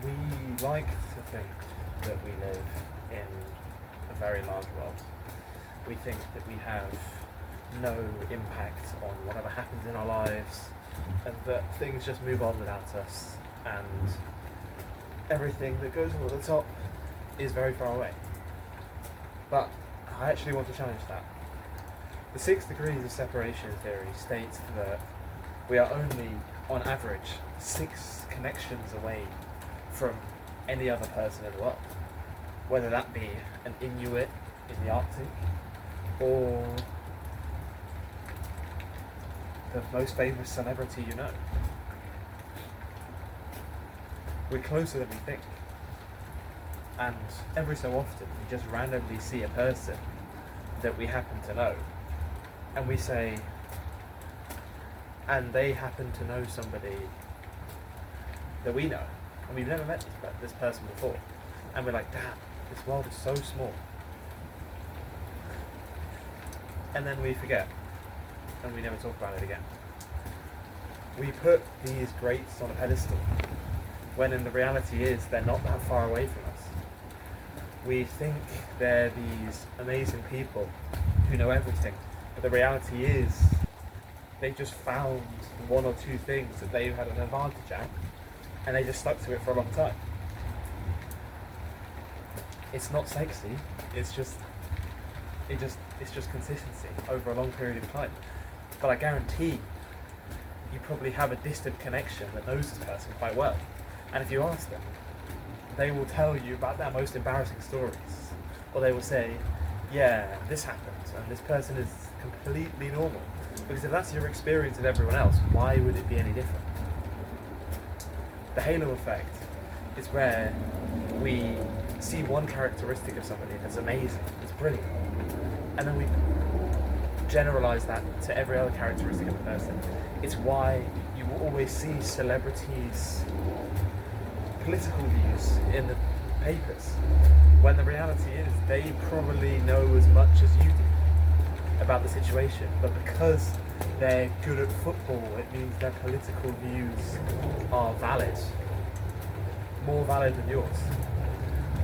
We like to think that we live in a very large world. We think that we have no impact on whatever happens in our lives, and that things just move on without us, and everything that goes on at the top is very far away. But I actually want to challenge that. The 6 degrees of separation theory states that we are only, on average, 6 connections away from any other person in the world. Whether that be an Inuit in the Arctic, or the most famous celebrity you know. We're closer than we think. And every so often we just randomly see a person that we happen to know, and we say, and they happen to know somebody that we know, and we've never met this person before, and we're like, damn, this world is so small. And then we forget, and we never talk about it again. We put these greats on a pedestal, when in the reality is they're not that far away from us. We think they're these amazing people who know everything, but the reality is they just found 1 or 2 things that they've had an advantage at, and they just stuck to it for a long time. It's not sexy, it's just consistency over a long period of time. But I guarantee you probably have a distant connection that knows this person quite well. And if you ask them, they will tell you about their most embarrassing stories. Or they will say, yeah, this happened, and this person is completely normal. Because if that's your experience of everyone else, why would it be any different? The halo effect is where we see one characteristic of somebody that's amazing, that's brilliant, and then we generalize that to every other characteristic of a person. It's why you will always see celebrities' political views in the papers, when the reality is they probably know as much as you do about the situation, but because they're good at football, it means their political views are valid, more valid than yours.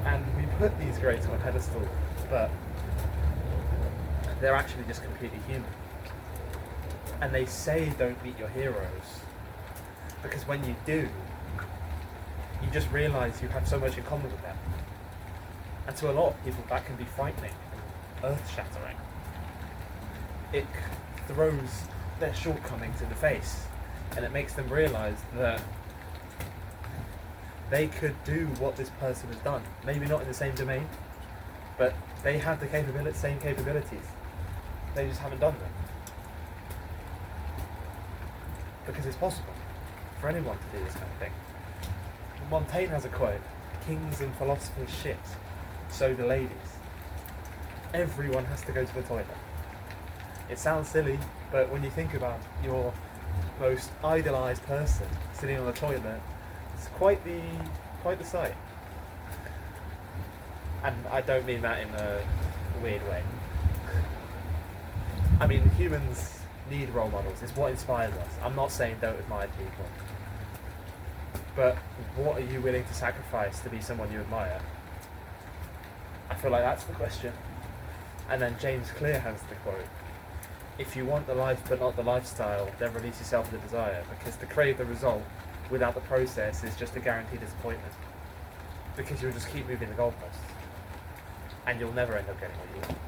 And we put these greats on a pedestal, but they're actually just completely human. And they say don't meet your heroes, because when you do, you just realise you have so much in common with them. And to a lot of people that can be frightening and earth-shattering. It throws their shortcomings in the face, and it makes them realise that they could do what this person has done. Maybe not in the same domain, but they have the same capabilities. They just haven't done them. Because it's possible for anyone to do this kind of thing. Montaigne has a quote, "Kings and philosophers shit, so do ladies." Everyone has to go to the toilet. It sounds silly, but when you think about your most idolised person sitting on the toilet, it's quite the sight. And I don't mean that in a weird way. I mean, humans need role models. It's what inspires us. I'm not saying don't admire people. But what are you willing to sacrifice to be someone you admire? I feel like that's the question. And then James Clear has the quote, "If you want the life but not the lifestyle, then release yourself of the desire, because to crave the result without the process is just a guaranteed disappointment. Because you'll just keep moving the goalposts, and you'll never end up getting what you want."